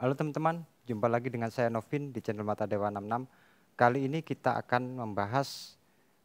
Halo teman-teman, jumpa lagi dengan saya Novin di channel Mata Dewa 66. Kali ini kita akan membahas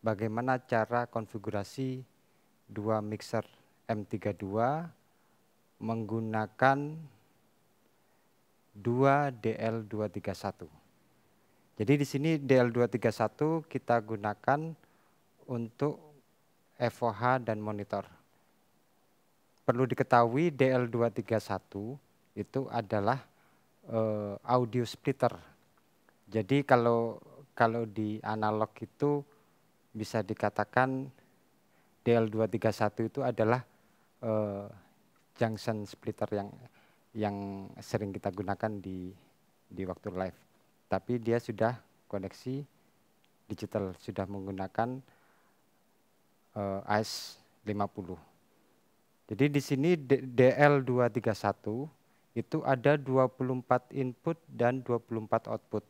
bagaimana cara konfigurasi dua mixer M32 menggunakan dua DL231. Jadi di sini DL231 kita gunakan untuk FOH dan monitor. Perlu diketahui DL231 itu adalah audio splitter. Jadi kalau di analog itu bisa dikatakan DL231 itu adalah junction splitter yang sering kita gunakan di waktu live. Tapi dia sudah koneksi digital, sudah menggunakan AES50. Jadi di sini DL231 itu ada 24 input dan 24 output.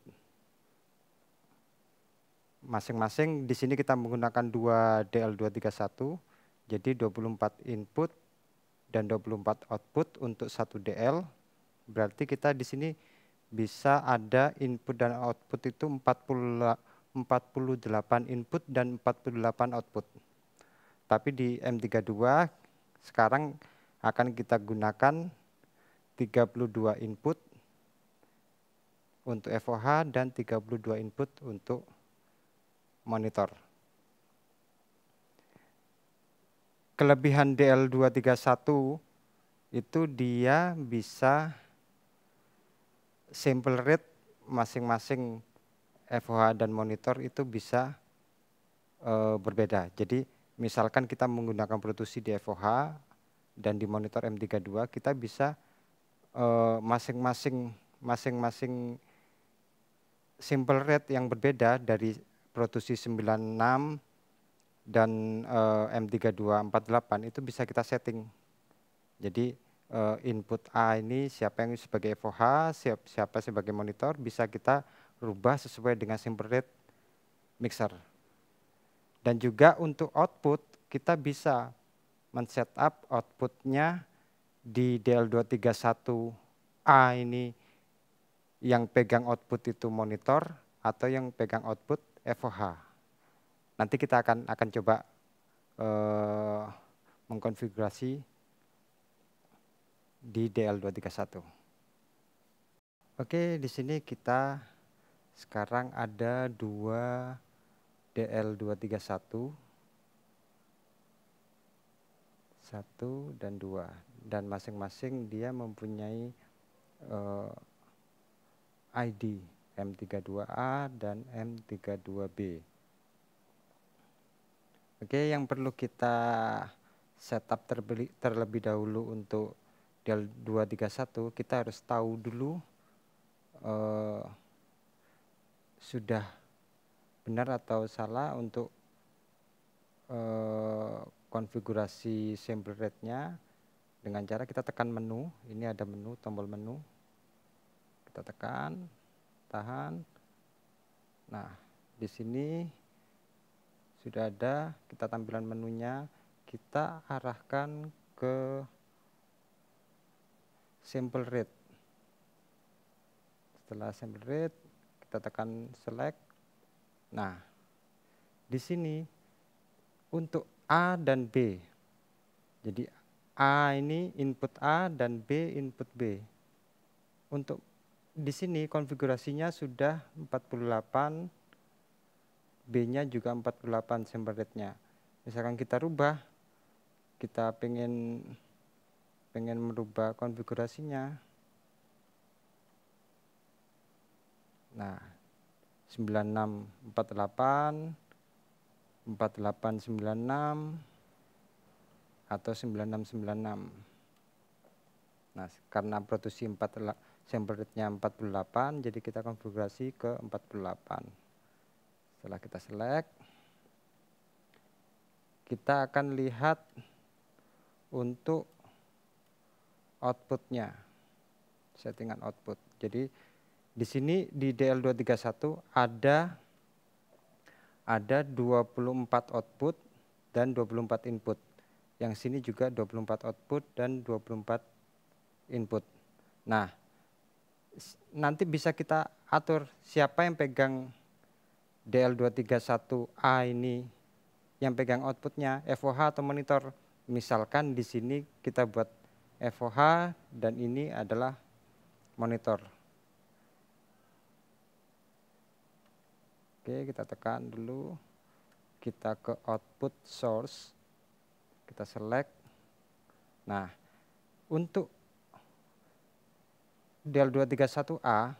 Masing-masing di sini kita menggunakan dua DL231, jadi 24 input dan 24 output untuk satu DL. Berarti kita di sini bisa ada input dan output itu 48 input dan 48 output. Tapi di M32 sekarang akan kita gunakan 32 input untuk FOH dan 32 input untuk monitor. Kelebihan DL231 itu dia bisa sample rate masing-masing FOH dan monitor itu bisa berbeda. Jadi misalkan kita menggunakan Pro 2 C di FOH dan di monitor M32, kita bisa masing-masing sample rate yang berbeda dari Pro 2 C 96 dan M3248 itu bisa kita setting. Jadi input A ini siapa yang sebagai FOH, siapa sebagai monitor, bisa kita rubah sesuai dengan sample rate mixer. Dan juga untuk output kita bisa men-setup outputnya di DL231A ini yang pegang output itu monitor atau yang pegang output FOH. Nanti kita akan coba mengkonfigurasi di DL231. Oke, di sini kita sekarang ada dua DL231, 1 dan 2, dan masing-masing dia mempunyai ID M32A dan M32B. Oke, yang perlu kita setup terlebih dahulu untuk DL231, kita harus tahu dulu sudah benar atau salah untuk konfigurasi sample rate-nya dengan cara kita tekan menu. Ini ada menu, tombol menu. Kita tekan, tahan. Nah, di sini sudah ada kita tampilan menunya. Kita arahkan ke sample rate. Setelah sample rate, kita tekan select. Nah, di sini untuk A dan B. Jadi A ini input A dan B input B. Untuk di sini konfigurasinya sudah 48, B-nya juga 48 sample rate-nya. Misalkan kita rubah, kita pengen merubah konfigurasinya. Nah, 9648, 4896 atau 9696. Nah, karena Pro 2 C sample rate-nya 48, jadi kita konfigurasi ke 48. Setelah kita select, kita akan lihat untuk outputnya, settingan output. Jadi di sini di DL231 ada 24 output dan 24 input. Yang sini juga 24 output dan 24 input. Nah, nanti bisa kita atur siapa yang pegang DL231A ini, yang pegang outputnya FOH atau monitor. Misalkan di sini kita buat FOH dan ini adalah monitor. Oke, kita tekan dulu, kita ke output source, kita select. Nah, untuk DL231A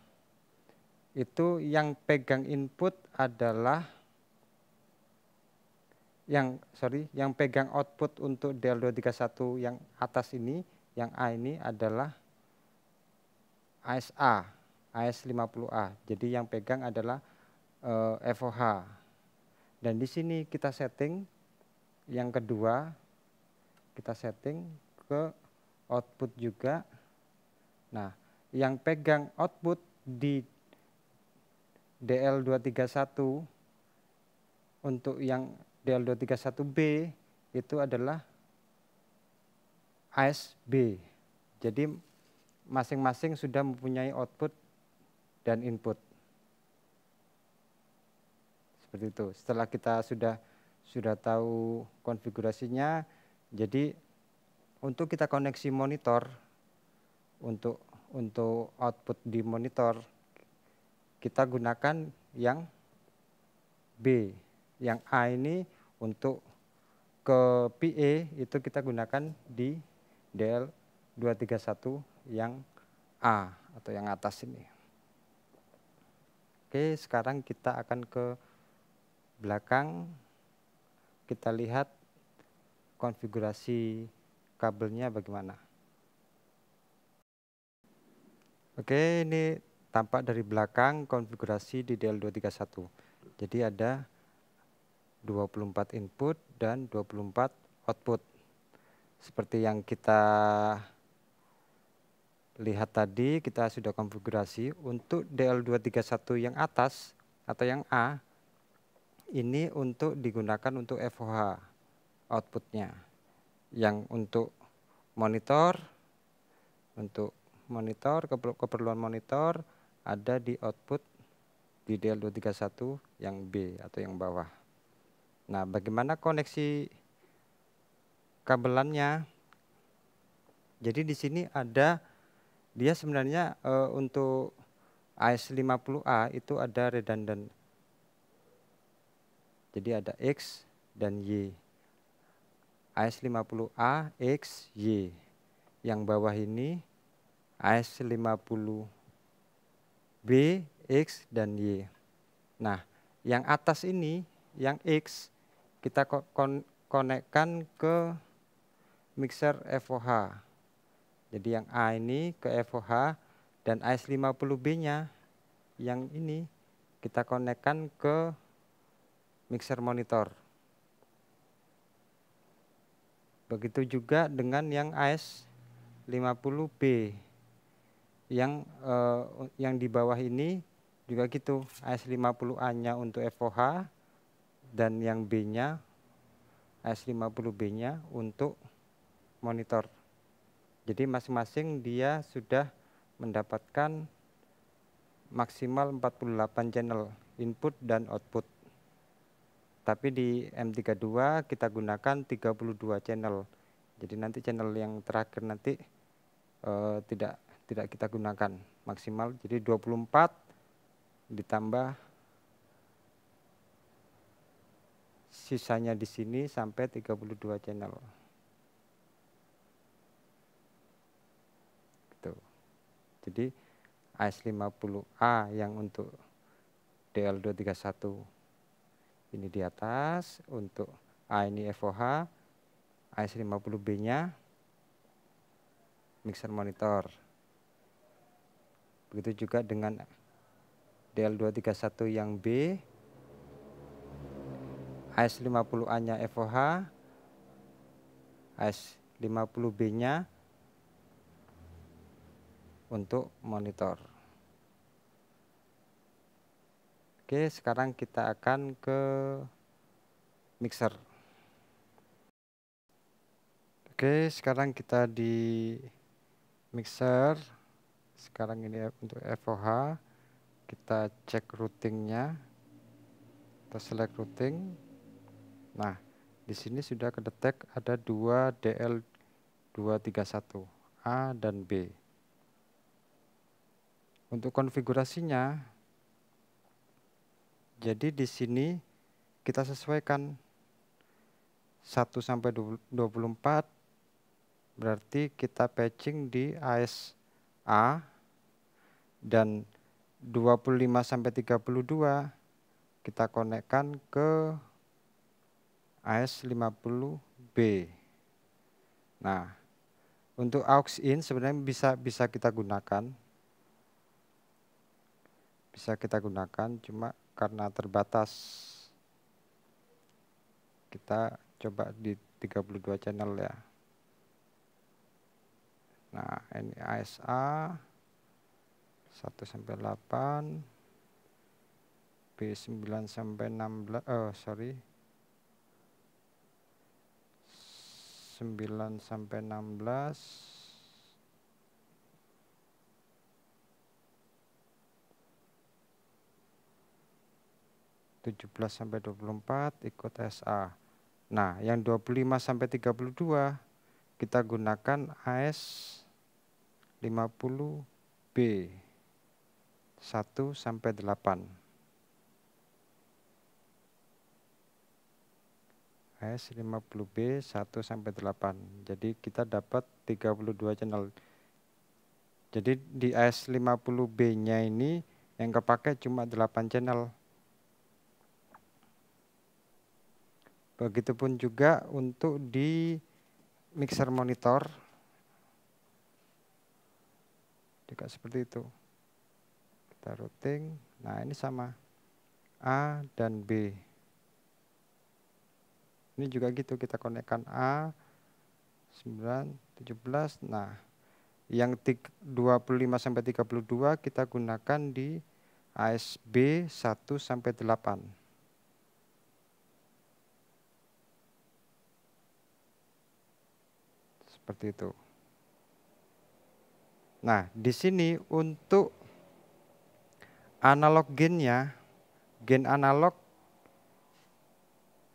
itu yang pegang input adalah yang pegang output untuk DL231 yang atas ini, yang A ini adalah ASA, AS50A. Jadi yang pegang adalah FOH. Dan di sini kita setting yang kedua, kita setting ke output juga. Nah, yang pegang output di DL231 untuk yang DL231B itu adalah ASB. Jadi masing-masing sudah mempunyai output dan input. Seperti itu. Setelah kita sudah tahu konfigurasinya, jadi untuk kita koneksi monitor, untuk output di monitor, kita gunakan yang B. Yang A ini untuk ke PA itu kita gunakan di DL231 yang A atau yang atas ini. Oke, sekarang kita akan ke belakang, kita lihat konfigurasi kabelnya bagaimana. Oke, ini tampak dari belakang konfigurasi di DL231. Jadi ada 24 input dan 24 output. Seperti yang kita lihat tadi, kita sudah konfigurasi untuk DL231 yang atas atau yang A, ini untuk digunakan untuk FOH outputnya. Yang untuk monitor, keperluan monitor ada di output di DL231 yang B atau yang bawah. Nah, bagaimana koneksi kabelannya? Jadi di sini ada, dia sebenarnya untuk AS50A itu ada redundant. Jadi ada X dan Y. AS50A, X, Y. Yang bawah ini AS50B, X, dan Y. Nah, yang atas ini, yang X, kita konekkan ke mixer FOH. Jadi yang A ini ke FOH dan AS50B-nya yang ini kita konekkan ke mixer monitor. Begitu juga dengan yang AS50B. Yang di bawah ini juga gitu, AS50A-nya untuk FOH dan yang B-nya, AS50B-nya untuk monitor. Jadi masing-masing dia sudah mendapatkan maksimal 48 channel input dan output. Tapi di M32 kita gunakan 32 channel. Jadi nanti channel yang terakhir nanti tidak kita gunakan maksimal. Jadi 24 ditambah sisanya di sini sampai 32 channel. Gitu. Jadi AS50A yang untuk DL231 ini di atas, untuk A ini FOH, AS50B-nya mixer monitor. Begitu juga dengan DL231 yang B, AS50A-nya FOH, AS50B-nya untuk monitor. Oke, sekarang kita akan ke mixer. Oke, sekarang kita di mixer. Sekarang ini untuk FOH, kita cek routingnya, kita select routing. Nah, di sini sudah kedetek ada 2 DL231 A dan B. Untuk konfigurasinya, jadi di sini kita sesuaikan 1 sampai 24, berarti kita patching di AS A, dan 25 sampai 32 kita konekkan ke AS50B. Nah, untuk aux in sebenarnya bisa kita gunakan. Bisa kita gunakan, cuma karena terbatas kita coba di 32 channel ya. Nah, ini ASA 1 sampai 8, B9 sampai 16, 9 sampai 16, 17 sampai 24 ikut SA. Nah, yang 25 sampai 32 kita gunakan AS50B 1 sampai 8. AS50B 1 sampai 8. Jadi kita dapat 32 channel. Jadi di AS50B-nya ini yang kepakai cuma 8 channel. Begitupun juga untuk di mixer monitor, juga seperti itu. Kita routing, nah ini sama A dan B. Ini juga gitu, kita konekkan A 9, 17. Nah, yang 25 sampai 32 kita gunakan di ASB 1 sampai 8. Seperti itu. Nah, di sini untuk analog gainnya, gain analog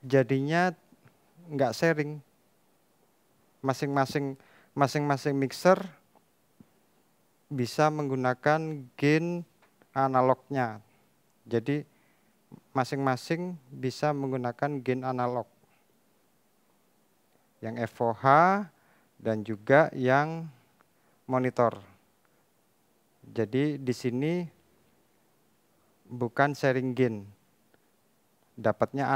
jadinya nggak sharing. Masing-masing mixer bisa menggunakan gain analognya. Jadi masing-masing bisa menggunakan gain analog. Yang FOH dan juga yang monitor. Jadi di sini bukan sharing gain. Dapatnya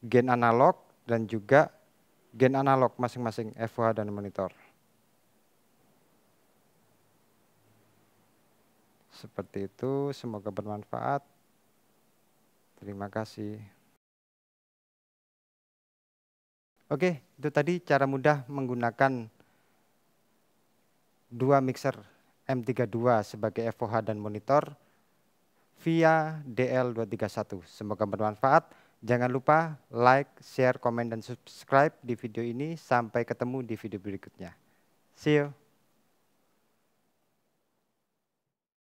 gain analog dan juga gain analog masing-masing FOH dan monitor. Seperti itu, semoga bermanfaat. Terima kasih. Oke, itu tadi cara mudah menggunakan 2 mixer M32 sebagai FOH dan monitor via DL231. Semoga bermanfaat. Jangan lupa like, share, komen, dan subscribe di video ini. Sampai ketemu di video berikutnya. See you.